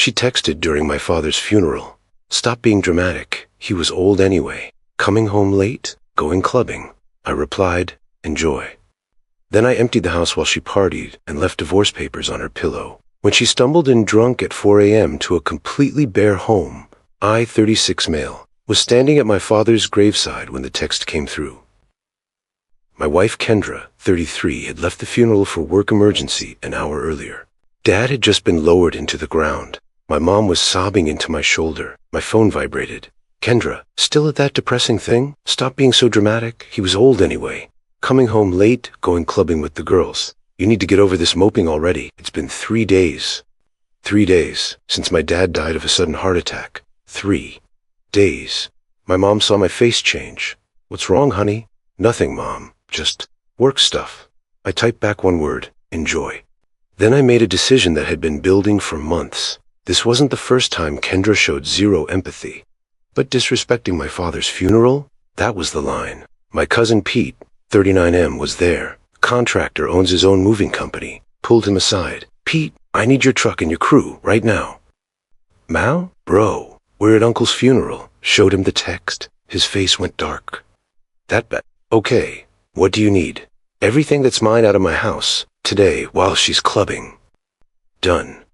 She texted during my father's funeral. Stop being dramatic. He was old anyway. Coming home late? Going clubbing. I replied, enjoy. Then I emptied the house while she partied and left divorce papers on her pillow. When she stumbled in drunk at 4 a.m. to a completely bare home, I, 36 male, was standing at my father's graveside when the text came through. My wife Kendra, 33, had left the funeral for work emergency an hour earlier. Dad had just been lowered into the ground. My mom was sobbing into my shoulder. My phone vibrated. Kendra, still at that depressing thing? Stop being so dramatic. He was old anyway. Coming home late, going clubbing with the girls. You need to get over this moping already. It's been 3 days. 3 days since my dad died of a sudden heart attack. 3 days. My mom saw my face change. What's wrong, honey? Nothing, Mom. Just work stuff. I typed back one word, enjoy. Then I made a decision that had been building for months. This wasn't the first time Kendra showed zero empathy. But disrespecting my father's funeral? That was the line. My cousin Pete, 39M, was there. Contractor, owns his own moving company. Pulled him aside. Pete, I need your truck and your crew, right now. Mal? Bro, we're at Uncle's funeral. Showed him the text. His face went dark. That bet. Okay, what do you need? Everything that's mine out of my house, today, while she's clubbing. Done.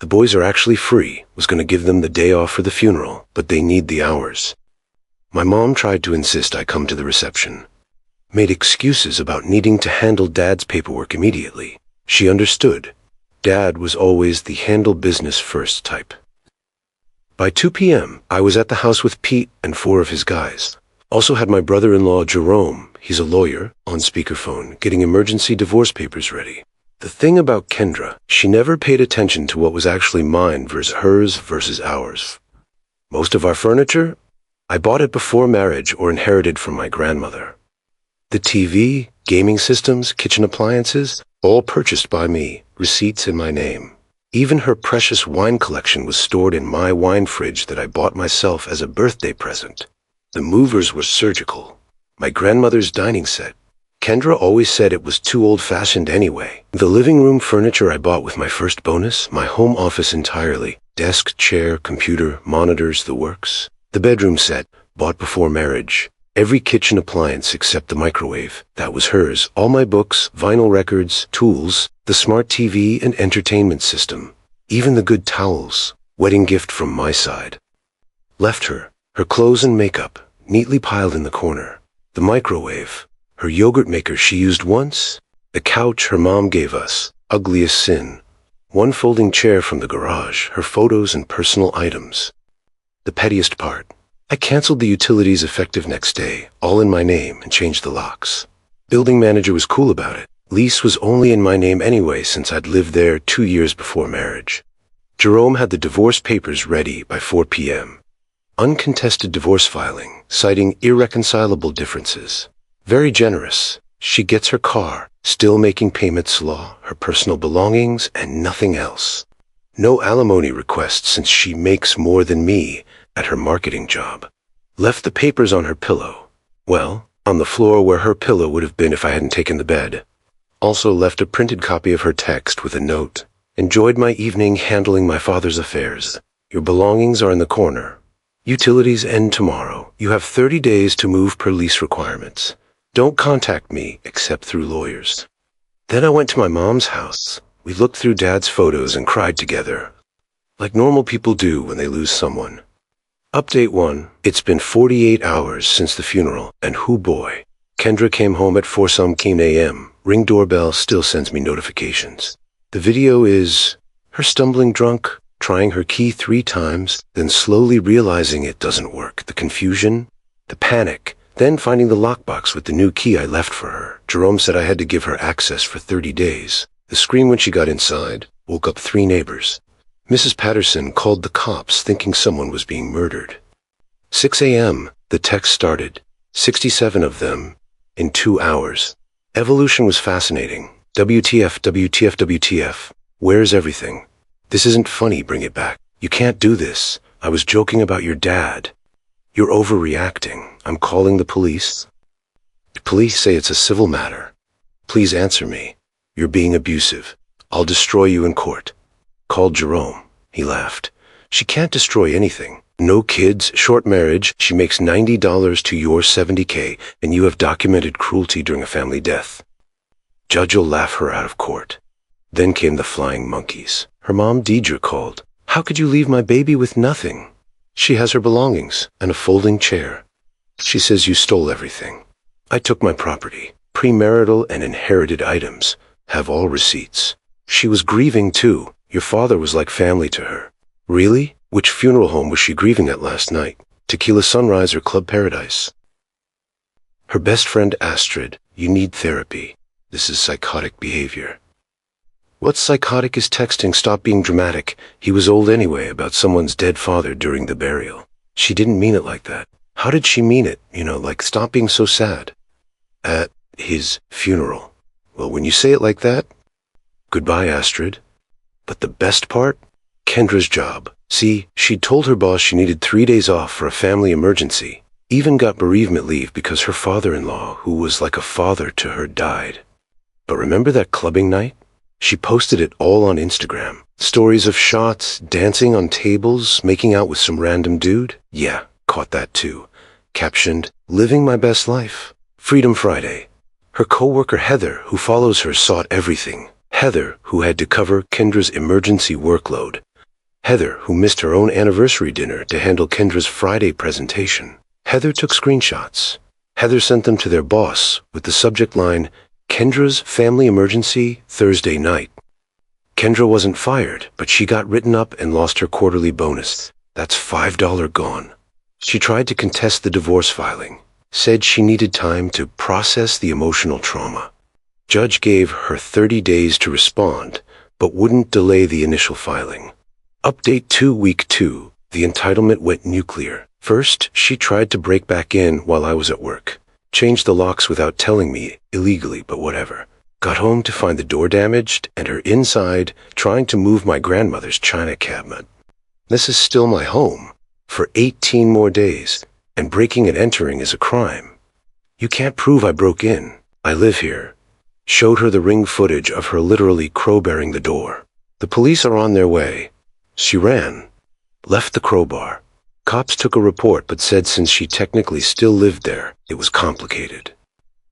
The boys are actually free. Was gonna give them the day off for the funeral, but they need the hours. My mom tried to insist I come to the reception. Made excuses about needing to handle Dad's paperwork immediately. She understood. Dad was always the handle business first type. By 2 p.m., I was at the house with Pete and 4 of his guys. Also had my brother-in-law Jerome, he's a lawyer, on speakerphone, getting emergency divorce papers ready. The thing about Kendra, she never paid attention to what was actually mine versus hers versus ours. Most of our furniture, I bought it before marriage or inherited from my grandmother. The TV, gaming systems, kitchen appliances, all purchased by me, receipts in my name. Even her precious wine collection was stored in my wine fridge that I bought myself as a birthday present. The movers were surgical. My grandmother's dining set. Kendra always said it was too old-fashioned anyway. The living room furniture I bought with my first bonus, my home office entirely. Desk, chair, computer, monitors, the works. The bedroom set, bought before marriage. Every kitchen appliance except the microwave. That was hers. All my books, vinyl records, tools, the smart TV and entertainment system. Even the good towels. Wedding gift from my side. Left her. Her clothes and makeup, neatly piled in the corner. The microwave. Her yogurt maker she used once. The couch her mom gave us. Ugliest sin. One folding chair from the garage. Her photos and personal items. The pettiest part. I canceled the utilities effective next day, all in my name, and changed the locks. Building manager was cool about it. Lease was only in my name anyway since I'd lived there 2 years before marriage. Jerome had the divorce papers ready by 4 p.m. Uncontested divorce filing, citing irreconcilable differences. Very generous. She gets her car, still making payments law, her personal belongings, and nothing else. No alimony request since she makes more than me at her marketing job. Left the papers on her pillow. Well, on the floor where her pillow would have been if I hadn't taken the bed. Also left a printed copy of her text with a note. Enjoyed my evening handling my father's affairs. Your belongings are in the corner. Utilities end tomorrow. You have 30 days to move per lease requirements. Don't contact me except through lawyers. Then I went to my mom's house. We looked through Dad's photos and cried together. Like normal people do when they lose someone. Update 1. It's been 48 hours since the funeral, and hoo boy. Kendra came home at 4-some a.m. Ring doorbell still sends me notifications. The video is her stumbling drunk, trying her key 3 times, then slowly realizing it doesn't work. The confusion, the panic, then finding the lockbox with the new key I left for her. Jerome said I had to give her access for 30 days. The scream when she got inside woke up 3 neighbors. Mrs. Patterson called the cops thinking someone was being murdered. 6 a.m., the text started. 67 of them in 2 hours. Evolution was fascinating. WTF, WTF, WTF. Where's everything? This isn't funny, bring it back. You can't do this. I was joking about your dad. You're overreacting. I'm calling the police. The police say it's a civil matter. Please answer me. You're being abusive. I'll destroy you in court. Called Jerome. He laughed. She can't destroy anything. No kids, short marriage, she makes $90 to your $70K, and you have documented cruelty during a family death. Judge will laugh her out of court. Then came the flying monkeys. Her mom, Deidre, called. How could you leave my baby with nothing? She has her belongings and a folding chair. She says you stole everything. I took my property, premarital and inherited items, have all receipts. She was grieving too. Your father was like family to her. Really? Which funeral home was she grieving at last night? Tequila Sunrise or Club Paradise? Her best friend Astrid, you need therapy. This is psychotic behavior. What's psychotic is texting stop being dramatic. He was old anyway about someone's dead father during the burial. She didn't mean it like that. How did she mean it? Like stop being so sad. At his funeral. Well, when you say it like that, goodbye, Astrid. But the best part? Kendra's job. See, she'd told her boss she needed 3 days off for a family emergency. Even got bereavement leave because her father-in-law, who was like a father to her, died. But remember that clubbing night? She posted it all on Instagram. Stories of shots, dancing on tables, making out with some random dude. Yeah, caught that too. Captioned, living my best life. Freedom Friday. Her coworker Heather, who follows her, sought everything. Heather, who had to cover Kendra's emergency workload. Heather, who missed her own anniversary dinner to handle Kendra's Friday presentation. Heather took screenshots. Heather sent them to their boss with the subject line, Kendra's family emergency Thursday night. Kendra wasn't fired, but she got written up and lost her quarterly bonus. That's $5 gone. She tried to contest the divorce filing, said she needed time to process the emotional trauma. Judge gave her 30 days to respond, but wouldn't delay the initial filing. Update 2 Week 2, the entitlement went nuclear. First, she tried to break back in while I was at work. Changed the locks without telling me, illegally, but whatever. Got home to find the door damaged and her inside trying to move my grandmother's china cabinet. This is still my home for 18 more days, and breaking and entering is a crime. You can't prove I broke in. I live here. Showed her the ring footage of her literally crowbarring the door. The police are on their way. She ran. Left the crowbar. Cops took a report but said since she technically still lived there, it was complicated.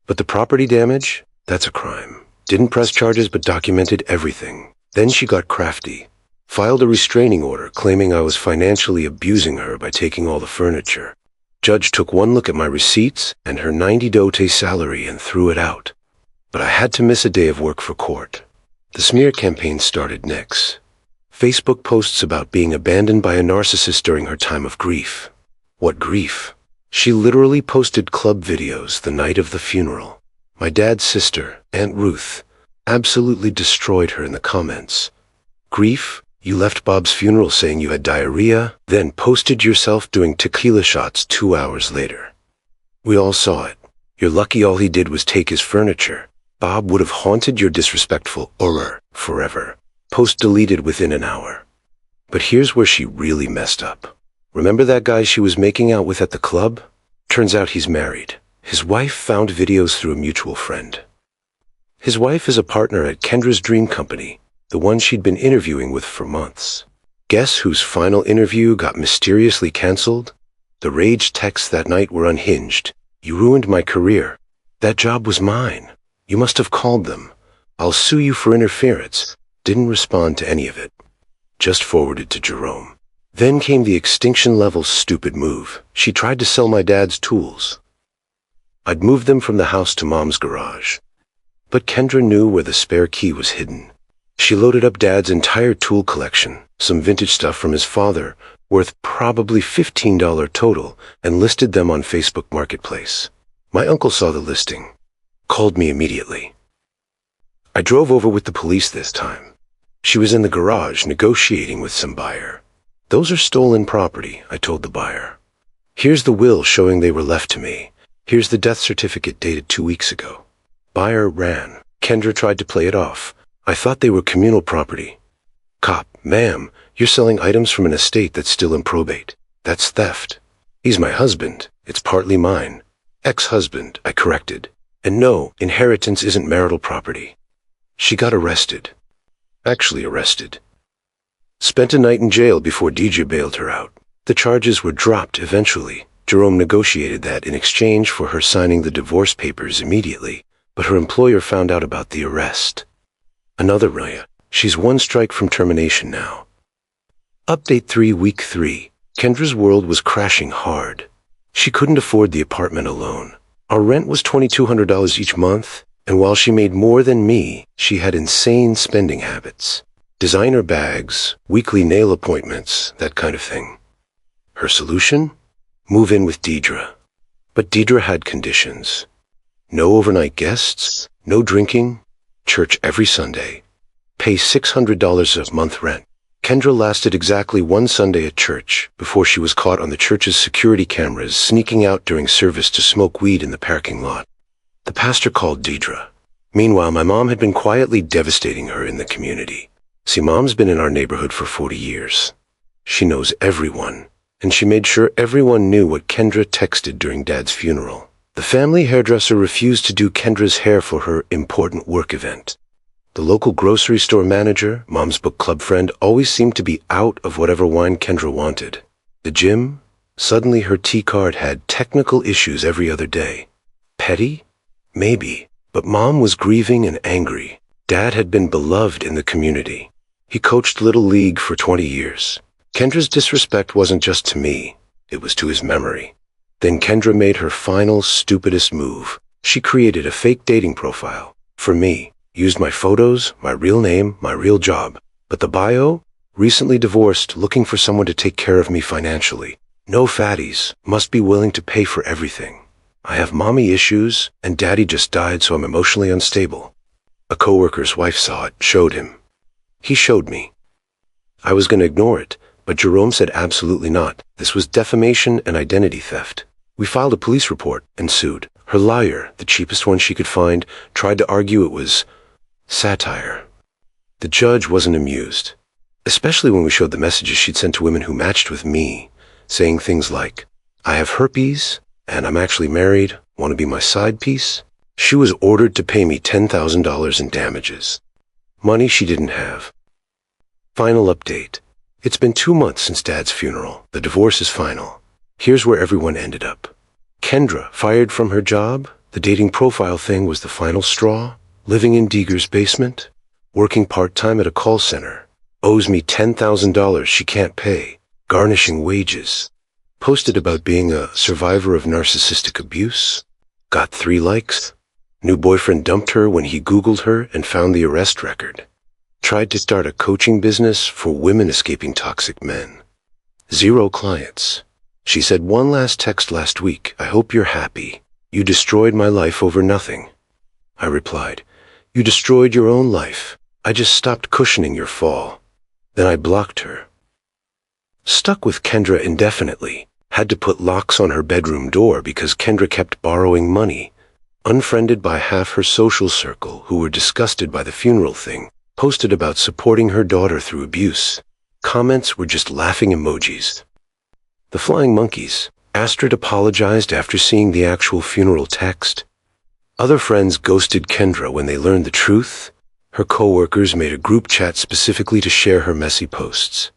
But the property damage? That's a crime. Didn't press charges but documented everything. Then she got crafty. Filed a restraining order claiming I was financially abusing her by taking all the furniture. Judge took one look at my receipts and her 90 salary and threw it out. But I had to miss a day of work for court. The smear campaign started next. Facebook posts about being abandoned by a narcissist during her time of grief. What grief? She literally posted club videos the night of the funeral. My dad's sister, Aunt Ruth, absolutely destroyed her in the comments. Grief? You left Bob's funeral saying you had diarrhea, then posted yourself doing tequila shots 2 hours later. We all saw it. You're lucky all he did was take his furniture. Bob would have haunted your disrespectful aura forever. Post deleted within an hour. But here's where she really messed up. Remember that guy she was making out with at the club? Turns out he's married. His wife found videos through a mutual friend. His wife is a partner at Kendra's dream company, the one she'd been interviewing with for months. Guess whose final interview got mysteriously canceled? The rage texts that night were unhinged. You ruined my career. That job was mine. You must have called them. I'll sue you for interference. Didn't respond to any of it. Just forwarded to Jerome. Then came the extinction-level stupid move. She tried to sell my dad's tools. I'd moved them from the house to Mom's garage. But Kendra knew where the spare key was hidden. She loaded up Dad's entire tool collection, some vintage stuff from his father, worth probably $15 total, and listed them on Facebook Marketplace. My uncle saw the listing. Called me immediately. I drove over with the police this time. She was in the garage negotiating with some buyer. Those are stolen property, I told the buyer. Here's the will showing they were left to me. Here's the death certificate dated 2 weeks ago. Buyer ran. Kendra tried to play it off. I thought they were communal property. Cop, ma'am, you're selling items from an estate that's still in probate. That's theft. He's my husband. It's partly mine. Ex-husband, I corrected. And no, inheritance isn't marital property. She got arrested. Actually arrested. Spent a night in jail before DJ bailed her out. The charges were dropped eventually. Jerome negotiated that in exchange for her signing the divorce papers immediately, but her employer found out about the arrest. Another Raya. She's one strike from termination now. Update 3 Week 3. Kendra's world was crashing hard. She couldn't afford the apartment alone. Our rent was $2,200 each month, and while she made more than me, she had insane spending habits. Designer bags, weekly nail appointments, that kind of thing. Her solution? Move in with Deidre. But Deidre had conditions. No overnight guests, no drinking, church every Sunday. Pay $600 a month rent. Kendra lasted exactly one Sunday at church before she was caught on the church's security cameras sneaking out during service to smoke weed in the parking lot. The pastor called Deidre. Meanwhile, my mom had been quietly devastating her in the community. See, Mom's been in our neighborhood for 40 years. She knows everyone, and she made sure everyone knew what Kendra texted during Dad's funeral. The family hairdresser refused to do Kendra's hair for her important work event. The local grocery store manager, Mom's book club friend, always seemed to be out of whatever wine Kendra wanted. The gym? Suddenly her T-card had technical issues every other day. Petty? Maybe. But Mom was grieving and angry. Dad had been beloved in the community. He coached Little League for 20 years. Kendra's disrespect wasn't just to me. It was to his memory. Then Kendra made her final, stupidest move. She created a fake dating profile. For me. Used my photos, my real name, my real job. But the bio? Recently divorced, looking for someone to take care of me financially. No fatties, must be willing to pay for everything. I have mommy issues, and daddy just died, so I'm emotionally unstable. A coworker's wife saw it, showed him. He showed me. I was going to ignore it, but Jerome said absolutely not. This was defamation and identity theft. We filed a police report and sued. Her lawyer, the cheapest one she could find, tried to argue it was satire. The judge wasn't amused, especially when we showed the messages she'd sent to women who matched with me, saying things like, I have herpes, and I'm actually married, want to be my side piece? She was ordered to pay me $10,000 in damages. Money she didn't have. Final update. It's been 2 months since Dad's funeral. The divorce is final. Here's where everyone ended up. Kendra, fired from her job. The dating profile thing was the final straw. Living in Deeger's basement. Working part-time at a call center. Owes me $10,000 she can't pay. Garnishing wages. Posted about being a survivor of narcissistic abuse. Got 3 likes. New boyfriend dumped her when he Googled her and found the arrest record. Tried to start a coaching business for women escaping toxic men. 0 clients. She said one last text last week, I hope you're happy. You destroyed my life over nothing. I replied, you destroyed your own life. I just stopped cushioning your fall. Then I blocked her. Stuck with Kendra indefinitely. Had to put locks on her bedroom door because Kendra kept borrowing money. Unfriended by half her social circle who were disgusted by the funeral thing. Posted about supporting her daughter through abuse. Comments were just laughing emojis. The flying monkeys. Astrid apologized after seeing the actual funeral text. Other friends ghosted Kendra when they learned the truth. Her coworkers made a group chat specifically to share her messy posts.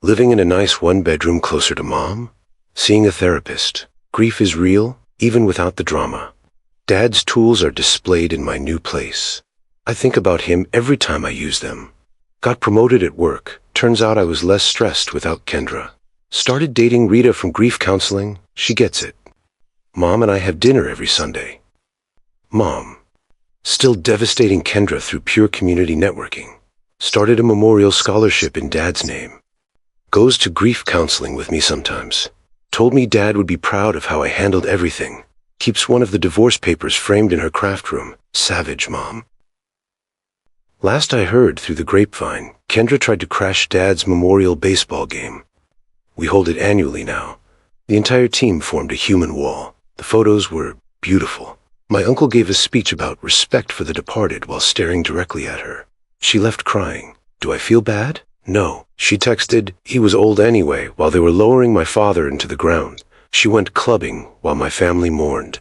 Living in a nice one-bedroom closer to Mom. Seeing a therapist. Grief is real, even without the drama. Dad's tools are displayed in my new place. I think about him every time I use them. Got promoted at work. Turns out I was less stressed without Kendra. Started dating Rita from grief counseling. She gets it. Mom and I have dinner every Sunday. Mom. Still devastating Kendra through pure community networking. Started a memorial scholarship in Dad's name. Goes to grief counseling with me sometimes. Told me Dad would be proud of how I handled everything. Keeps one of the divorce papers framed in her craft room. Savage Mom. Last I heard through the grapevine, Kendra tried to crash Dad's memorial baseball game. We hold it annually now. The entire team formed a human wall. The photos were beautiful. My uncle gave a speech about respect for the departed while staring directly at her. She left crying. Do I feel bad? No. She texted, he was old anyway, while they were lowering my father into the ground. She went clubbing while my family mourned.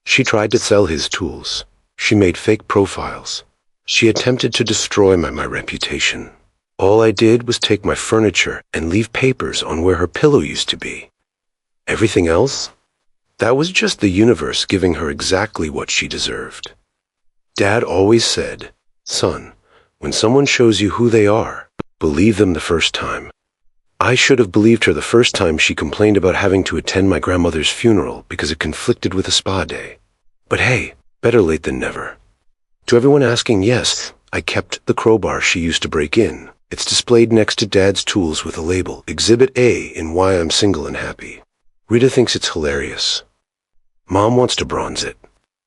She tried to sell his tools. She made fake profiles. She attempted to destroy my reputation. All I did was take my furniture and leave papers on where her pillow used to be. Everything else? That was just the universe giving her exactly what she deserved. Dad always said, "Son, when someone shows you who they are, believe them the first time." I should have believed her the first time she complained about having to attend my grandmother's funeral because it conflicted with a spa day. But hey, better late than never. To everyone asking, yes, I kept the crowbar she used to break in. It's displayed next to Dad's tools with a label, Exhibit A in Why I'm Single and Happy. Rita thinks it's hilarious. Mom wants to bronze it.